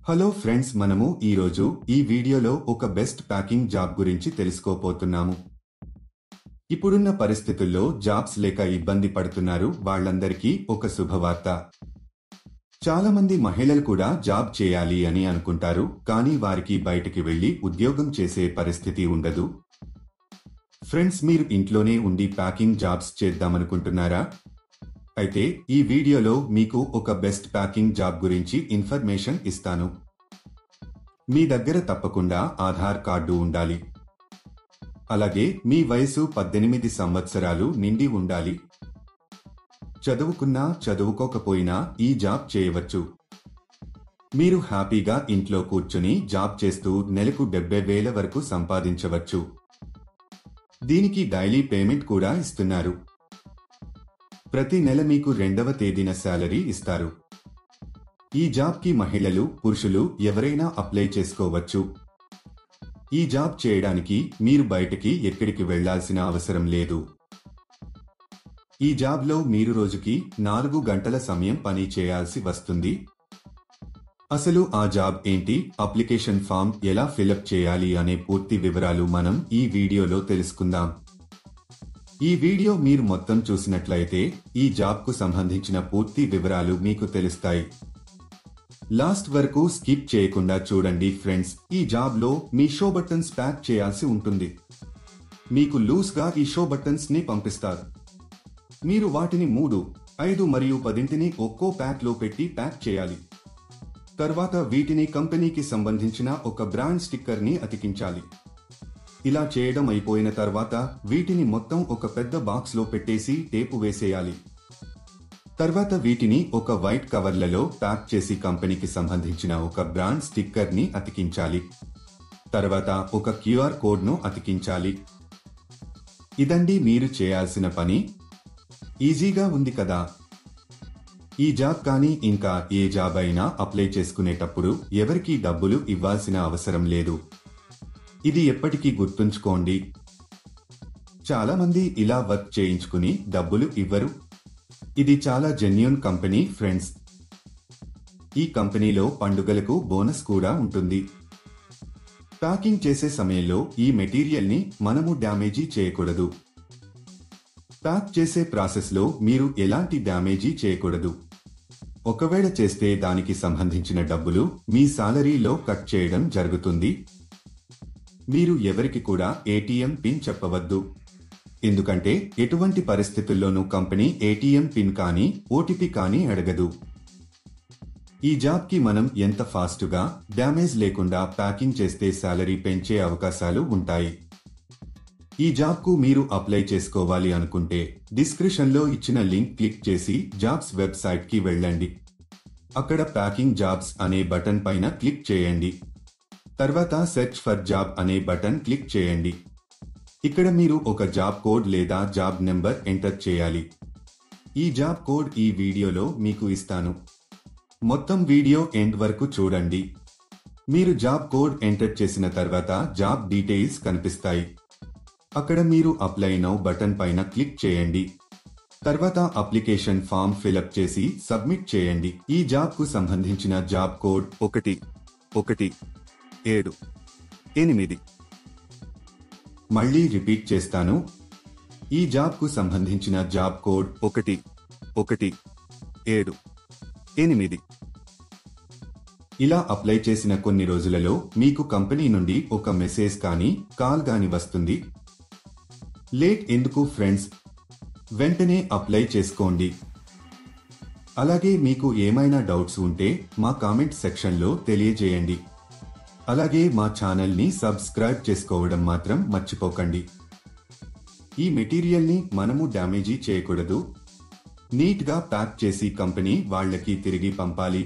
Hello friends, మనము ఈరోజు ఈ వీడియోలో ఒక బెస్ట్ ప్యాకింగ్ జాబ్ గురించి తెలుసుకోపోతున్నాము. ఇప్పుడున్న పరిస్థితుల్లో జాబ్స్ లేక ఇబ్బంది పడుతున్నారు వాళ్ళందరికీ ఒక శుభవార్త. చాలా మంది మహిళలు కూడా జాబ్ చేయాలి అని అనుకుంటారు, కానీ వారికి బయటికి వెళ్లి ఉద్యోగం చేసే పరిస్థితి ఉండదు. ఫ్రెండ్స్, మీరు ఇంట్లోనే ఉండి ప్యాకింగ్ జాబ్స్ చేద్దామనుకుంటున్నారా? అయితే ఈ వీడియోలో మీకు ఒక బెస్ట్ ప్యాకింగ్ జాబ్ గురించి ఇన్ఫర్మేషన్ ఇస్తాను. మీ దగ్గర తప్పకుండా ఆధార్ కార్డు ఉండాలి. అలాగే మీ వయసు 18 సంవత్సరాలు నిండి ఉండాలి. చదువుకున్నా చదువుకోకపోయినా ఈ జాబ్ చేయవచ్చు. మీరు హ్యాపీగా ఇంట్లో కూర్చుని జాబ్ చేస్తూ నెలకు 70,000 వరకు సంపాదించవచ్చు. దీనికి డైలీ పేమెంట్ కూడా ఇస్తున్నారు. ప్రతి నెల మీకు 2వ తేదీన శాలరీ ఇస్తారు. ఈ జాబ్కి మహిళలు, పురుషులు ఎవరైనా అప్లై చేసుకోవచ్చు. ఈ జాబ్ చేయడానికి మీరు బయటికి ఎక్కడికి వెళ్లాల్సిన అవసరం లేదు. ఈ జాబ్లో మీరు రోజుకి 4 గంటల సమయం పని చేయాల్సి వస్తుంది. అసలు ఆ జాబ్ ఏంటి, అప్లికేషన్ ఫామ్ ఎలా ఫిలప్ చేయాలి అనే పూర్తి వివరాలు మనం ఈ వీడియోలో తెలుసుకుందాం. ఈ వీడియో మీరు మొత్తం చూసినట్లయితే ఈ జాబ్కు సంబంధించిన పూర్తి వివరాలు మీకు తెలుస్తాయి. లాస్ట్ వరకు స్కిప్ చేయకుండా చూడండి ఫ్రెండ్స్. ఈ జాబ్లో మీ షో బటన్స్ ప్యాక్ చేయాల్సి ఉంటుంది. మీకు లూజ్గా ఈ షో బటన్స్ ని పంపిస్తారు. మీరు వాటిని 3, 5 మరియు 10 ఒక్కో ప్యాక్లో పెట్టి ప్యాక్ చేయాలి. తర్వాత వీటిని కంపెనీకి సంబంధించిన ఒక బ్రాండ్ స్టిక్కర్ ని అతికించాలి. ఇలా చేయడం అయిపోయిన తర్వాత వీటిని మొత్తం ఒక పెద్ద బాక్స్లో పెట్టేసి టేపు వేసేయాలి. తర్వాత వీటిని ఒక వైట్ కవర్లలో ప్యాక్ చేసి కంపెనీకి సంబంధించిన ఒక బ్రాండ్ స్టిక్కర్ ని అతికించాలి. తర్వాత ఒక QR కోడ్ను అతికించాలి. ఇదండి మీరు చేయాల్సిన పని. ఈజీగా ఉంది కదా? ఈ జాబ్ కానీ ఇంకా ఏ జాబ్ అయినా అప్లై చేసుకునేటప్పుడు ఎవరికీ డబ్బులు ఇవ్వాల్సిన అవసరం లేదు. ఇది ఎప్పటికీ గుర్తుంచుకోండి. చాలా మంది ఇలా వర్క్ చేయించుకుని డబ్బులు ఇవ్వరు. ఇది చాలా జెన్యూన్ కంపెనీ ఫ్రెండ్స్. ఈ కంపెనీలో పండుగలకు బోనస్ కూడా ఉంటుంది. ప్యాకింగ్ చేసే సమయంలో ఈ మెటీరియల్ ని మనము డ్యామేజీ చేయకూడదు. ప్యాక్ చేసే ప్రాసెస్లో మీరు ఎలాంటి డ్యామేజీ చేయకూడదు. ఒకవేళ చేస్తే దానికి సంబంధించిన డబ్బులు మీ సాలరీలో కట్ చేయడం జరుగుతుంది. మీరు ఎవరికి కూడా ATM పిన్ చెప్పవద్దు. ఎందుకంటే ఎటువంటి పరిస్థితుల్లోనూ కంపెనీ ATM పిన్ కానీ OTP కానీ అడగదు. ఈ జాబ్కి మనం ఎంత ఫాస్ట్గా, డ్యామేజ్ లేకుండా ప్యాకింగ్ చేస్తే సాలరీ పెంచే అవకాశాలు ఉంటాయి. ఈ జాబ్కు మీరు అప్లై చేసుకోవాలి అనుకుంటే డిస్క్రిప్షన్లో ఇచ్చిన లింక్ క్లిక్ చేసి జాబ్స్ వెబ్సైట్కి వెళ్ళండి. అక్కడ ప్యాకింగ్ జాబ్స్ అనే బటన్ పైన క్లిక్ చేయండి. తర్వాత సెర్చ్ ఫర్ జాబ్ అనే బటన్ క్లిక్ చేయండి. ఇక్కడ మీరు ఒక జాబ్ కోడ్ లేదా జాబ్ నెంబర్ ఎంటర్ చేయాలి. ఈ జాబ్ కోడ్ ఈ వీడియోలో మీకు ఇస్తాను. మొత్తం వీడియో ఎండ్ వరకు చూడండి. మీరు జాబ్ కోడ్ ఎంటర్ చేసిన తర్వాత జాబ్ డీటెయిల్స్ కనిపిస్తాయి. అక్కడ మీరు అప్లై నౌ బటన్ పైన క్లిక్ చేయండి. తర్వాత అప్లికేషన్ ఫామ్ ఫిలప్ చేసి సబ్మిట్ చేయండి. ఈ జాబ్కు సంబంధించిన జాబ్ కోడ్ 1178. మళ్ళీ రిపీట్ చేస్తాను. ఈ జాబ్కు సంబంధించిన జాబ్ కోడ్ 1178. ఇలా అప్లై చేసిన కొన్ని రోజులలో మీకు కంపెనీ నుండి ఒక మెసేజ్ కానీ కాల్ కానీ వస్తుంది. లేట్ ఎందుకు ఫ్రెండ్స్? వెంటనే అప్లై చేసుకోండి. అలాగే మీకు ఏమైనా డౌట్స్ ఉంటే మా కామెంట్ సెక్షన్లో తెలియజేయండి. అలాగే మా ఛానల్ని సబ్స్క్రైబ్ చేసుకోవడం మాత్రం మర్చిపోకండి. ఈ మెటీరియల్ని మనము డ్యామేజీ చేయకూడదు. నీట్గా ప్యాక్ చేసి కంపెనీ వాళ్ళకి తిరిగి పంపాలి.